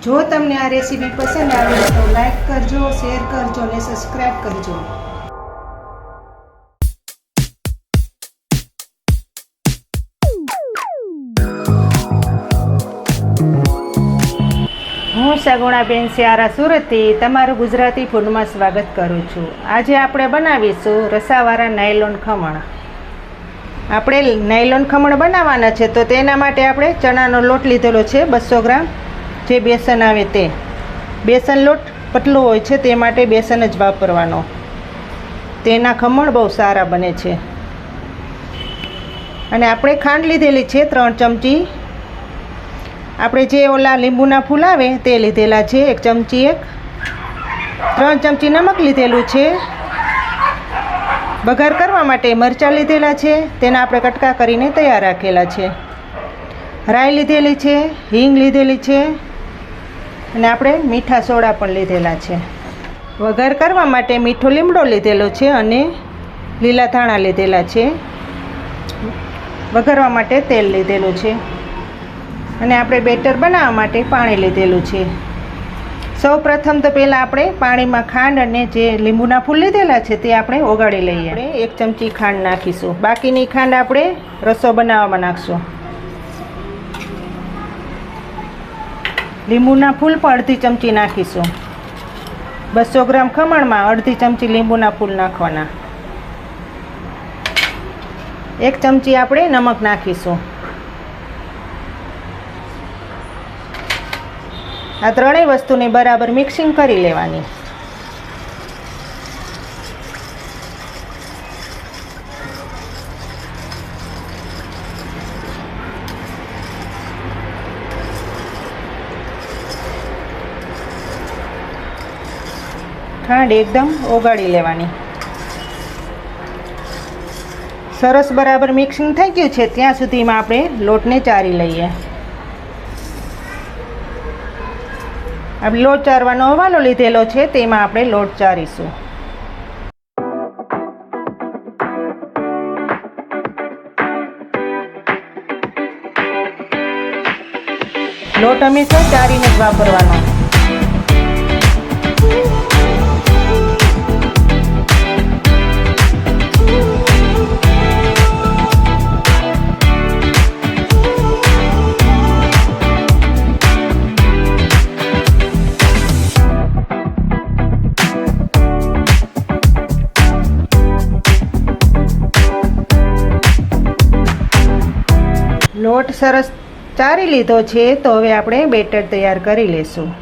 જો તમને આ રેસીપી પસંદ આવે તો લાઈક કરજો, શેર કરજો અને સબસ્ક્રાઈબ કરજો. હું સગુણાબેન સિયારા સુરતથી તમારું ગુજરાતી ફૂડમાં સ્વાગત કરું છું. આજે આપણે બનાવીશું રસાવાળા નાયલોન ખમણ. આપણે નાયલોન ખમણ બનાવવાના છે તો તેના માટે આપણે ચણાનો લોટ લીધેલો છે 200 ગ્રામ. જે બેસન આવે તે બેસન લોટ પતલો હોય છે તે માટે બેસન જ વાપરવાનો. તેના ખમણ બહુ સારા બને છે. અને આપણે ખાંડ લીધેલી છે 3 ચમચી. આપણે જે ઓલા લીંબુના ફૂલ આવે તે લીધેલા છે 1 ચમચી. 3 ચમચી નમક લીધેલું છે. વઘાર કરવા માટે મરચાં લીધેલા છે, તેના આપણે કટકા કરીને તૈયાર રાખેલા છે. રાઈ લીધેલી છે, હિંગ લીધેલી છે અને આપણે મીઠા સોડા પણ લીધેલા છે. વઘાર કરવા માટે મીઠો લીમડો લીધેલો છે અને લીલા ધાણા લીધેલા છે. વઘારવા માટે તેલ લીધેલું છે અને આપણે બેટર બનાવવા માટે પાણી લીધેલું છે. સૌ પ્રથમ તો પહેલાં આપણે પાણીમાં ખાંડ અને જે લીંબુના ફૂલ લીધેલા છે તે આપણે ઓગાળી લઈએ. આપણે 1 ચમચી ખાંડ નાખીશું. બાકીની ખાંડ આપણે રસો બનાવવામાં નાખશું. લીંબુના ફૂલ પણ અડધી ચમચી નાખીશું. 200 ગ્રામ ખમણમાં અડધી ચમચી લીંબુના ફૂલ નાખવાના. 1 ચમચી આપણે નમક નાખીશું. આ ત્રણેય વસ્તુને બરાબર મિક્સિંગ કરી લેવાની. ખાંડ એકદમ ઓગાળી લેવાની. સરસ બરાબર મિક્સિંગ થઈ ગયું છે ત્યાં સુધીમાં આપણે લોટને ચારી લઈએ. આપણે લોટ ચારવાનો હવાલો લીધેલો છે તેમાં આપણે લોટ ચારીશું. લોટ હંમેશા ચારીને જ વાપરવાનો. લોટ સરસ ચારી લીધો છે તો હવે આપણે બેટર તૈયાર કરી લેશું.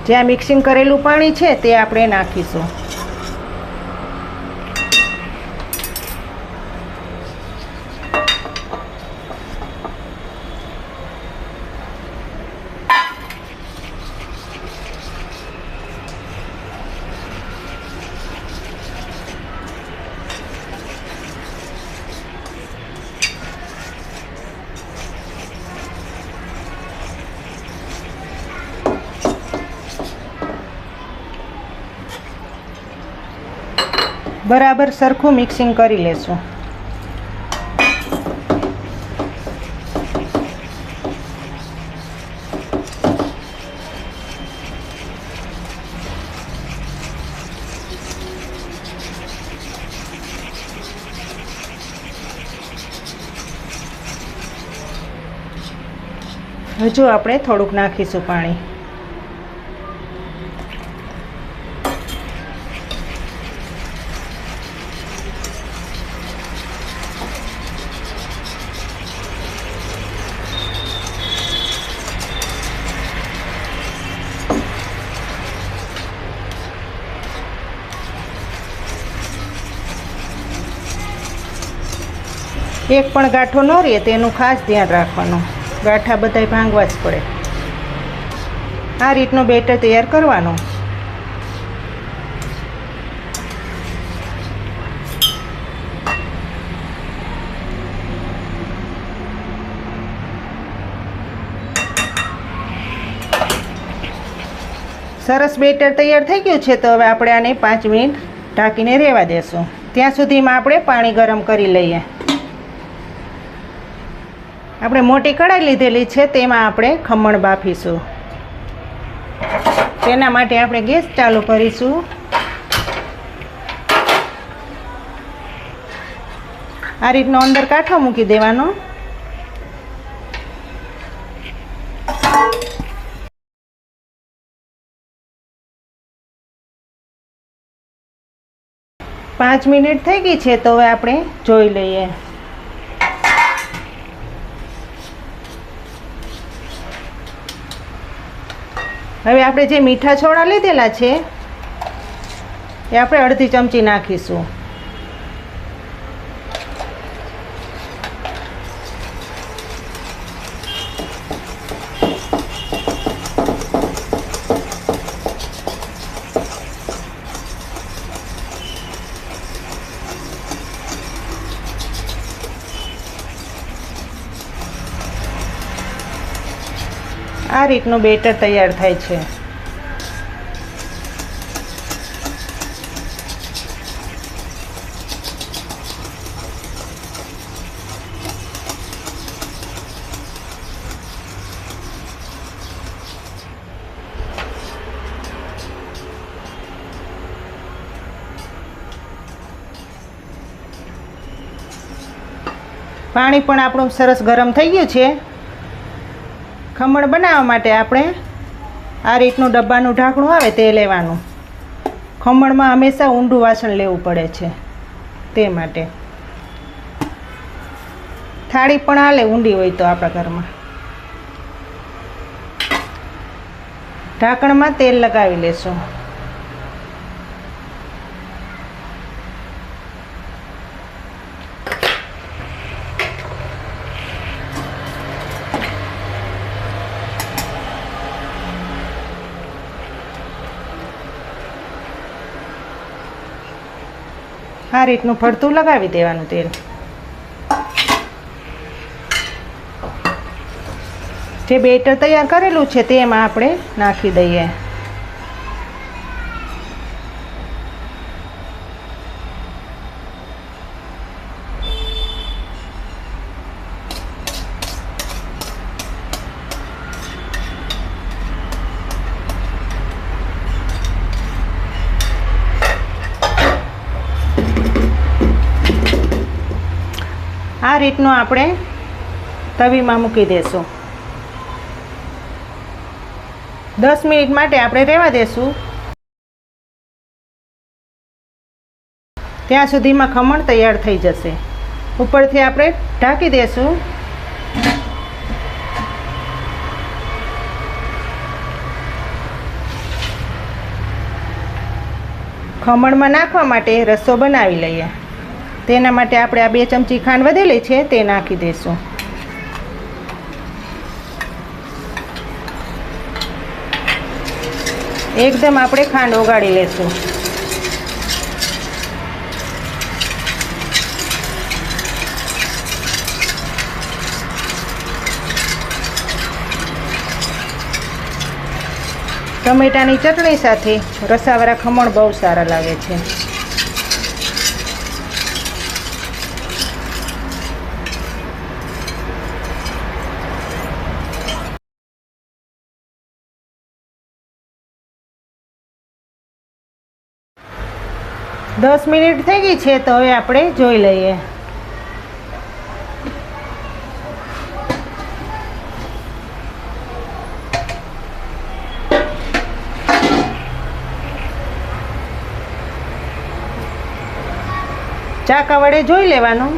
જ્યાં મિક્સિંગ કરેલું પાણી છે તે આપણે નાખીશું. બરાબર સરખું મિક્સિંગ કરી લેશું. હજુ આપણે થોડુંક નાખીશું પાણી. એક પણ ગાંઠો ન રહે તેનું ખાસ ધ્યાન રાખવાનું. ગાંઠા બધાય ભાંગવા જ પડે. આ રીતનું બેટર તૈયાર કરવાનું. સરસ બેટર તૈયાર થઈ ગયું છે તો હવે આપણે આને 5 મિનિટ ઢાંકીને રહેવા દેશું. ત્યાં સુધીમાં આપણે પાણી ગરમ કરી લઈએ. આપણે મોટી કઢાઈ લીધેલી છે, તેમાં આપણે ખમણ બાફીશું. તેના માટે આપણે ગેસ ચાલુ કરીશું. આ રીતનો અંદર કાંઠો મૂકી દેવાનો. પાંચ મિનિટ થઈ ગઈ છે, તો હવે આપણે જોઈ લઈએ. હવે આપણે જે મીઠા છોડા લીધેલા છે એ આપણે અડધી ચમચી નાખીશું. આ રીતનું બેટર તૈયાર થાય છે. પાણી પણ આપણું સરસ ગરમ થઈ ગયું છે. ખમણ બનાવવા માટે આપણે આ રીતનું ડબ્બાનું ઢાંકણું આવે તે લેવાનું. ખમણમાં હંમેશા ઊંડું વાસણ લેવું પડે છે, તે માટે. થાળી પણ હાલે ઊંડી હોય તો આપણા ઘરમાં. ઢાંકણમાં તેલ લગાવી લેશું. આ રીતનું ફરતું લગાવી દેવાનું તેલ. જે બેટર તૈયાર કરેલું છે તેમાં આપણે નાખી દઈએ. આ રીતનું આપણે તવીમાં મૂકી દેશું. 10 મિનિટ માટે આપણે રહેવા દેશું. ત્યાં સુધીમાં ખમણ તૈયાર થઈ જશે. ઉપરથી આપણે ઢાંકી દેશું. ખમણમાં નાખવા માટે રસો બનાવી લઈએ. તેના માટે આપણે આ 2 ચમચી ખાંડ વધેલી છે તે નાખી દઈશું. એકદમ આપણે ખાંડ ઓગાળી લેશું. ટમેટાની ચટણી સાથે રસાવાળા ખમણ બહુ સારા લાગે છે. દસ મિનિટ થઈ ગઈ છે, તો હવે આપણે જોઈ લઈએ. ચાકા વડે જોઈ લેવાનું.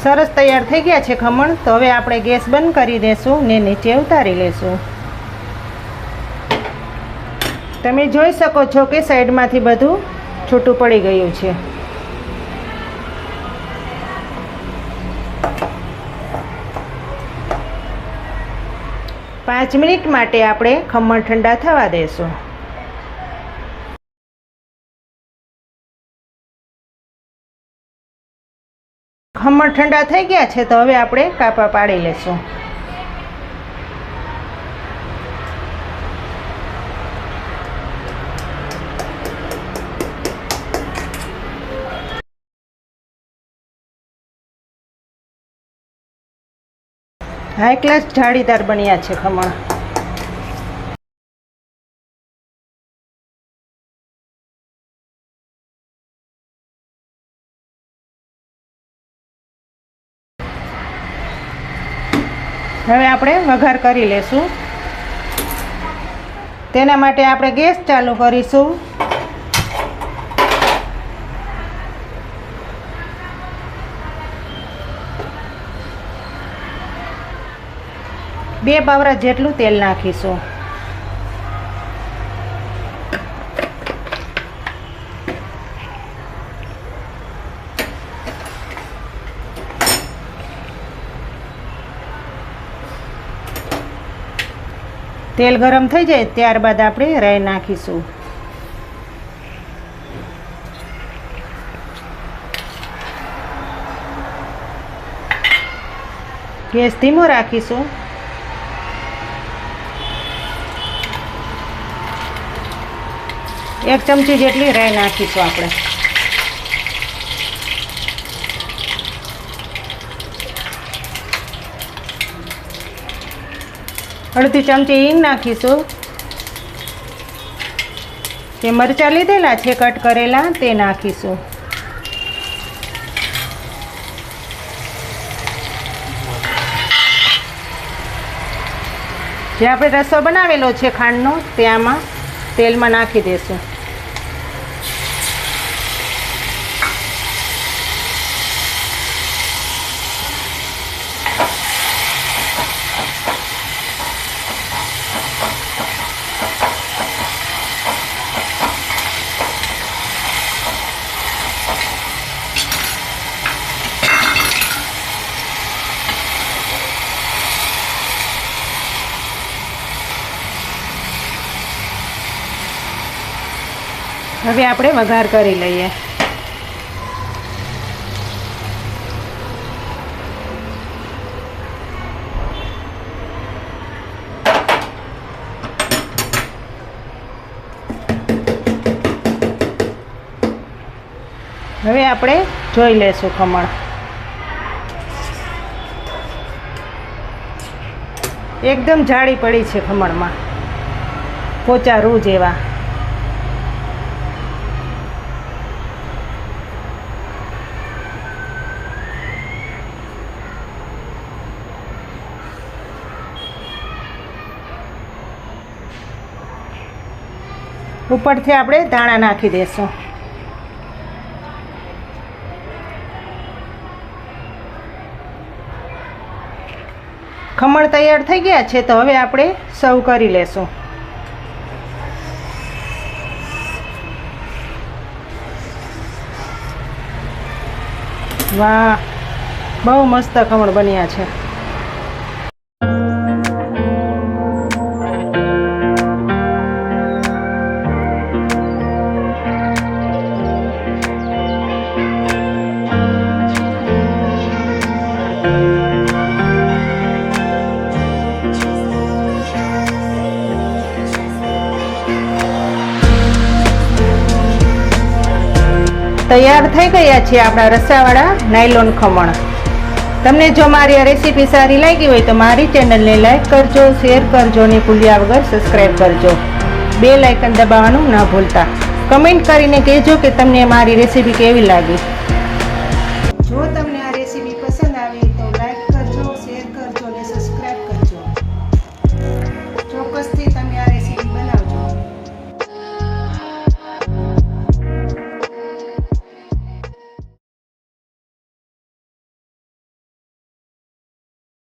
સરસ તૈયાર થઈ ગયા છે ખમણ. તો હવે આપણે ગેસ બંધ કરી દઈશું ને નીચે ઉતારી લેશું. તમે જોઈ શકો છો કે સાઈડમાંથી બધું છૂટું પડી ગયું છે. પાંચ મિનિટ માટે આપણે ખમણ ઠંડા થવા દઈશું. ખમણ ઠંડા થઈ ગયા છે, તો હવે આપણે કાપા પાડી લેશું. હાઈ ક્લાસ જાળીદાર બન્યા છે ખમણ. હવે આપણે વઘાર કરી લેશું. તેના માટે આપણે ગેસ ચાલુ કરીશું. બે પાવરા જેટલું તેલ નાખીશું. તેલ ગરમ થઈ જાય ત્યારબાદ આપણે રાઈ નાખીશું. ગેસ ધીમો રાખીશું. એક ચમચી જેટલી રાઈ નાખીશું આપણે. અડધી ચમચી હિંગ નાખીશું. જે મરચાં લીધેલા છે કટ કરેલા તે નાખીશું. જે આપણે રસો બનાવેલો છે ખાંડનો તે આમાં તેલમાં નાખી દઈશું. હવે આપણે વઘાર કરી લઈએ. હવે આપણે જોઈ લેશું ખમણ. એકદમ જાડી પડી છે ખમણમાં, પોચા રૂ જેવા. ઉપરથી આપણે ધાણા નાખી દઈશું. ખમણ તૈયાર થઈ ગયા છે તો હવે આપણે સર્વ કરી લેશું. વાહ, બહુ મસ્ત ખમણ બન્યા છે. તૈયાર થઈ ગયા છે આપણા રસાવાળા નાયલોન ખમણ. તમને જો મારી આ રેસીપી સારી લાગી હોય તો મારી ચેનલને લાઈક કરજો, શેર કરજો અને ભૂલ્યા વગર સબસ્ક્રાઈબ કરજો. બેલ આઇકન દબાવવાનું ન ભૂલતા. કમેન્ટ કરીને કહેજો કે તમને મારી રેસીપી કેવી લાગી.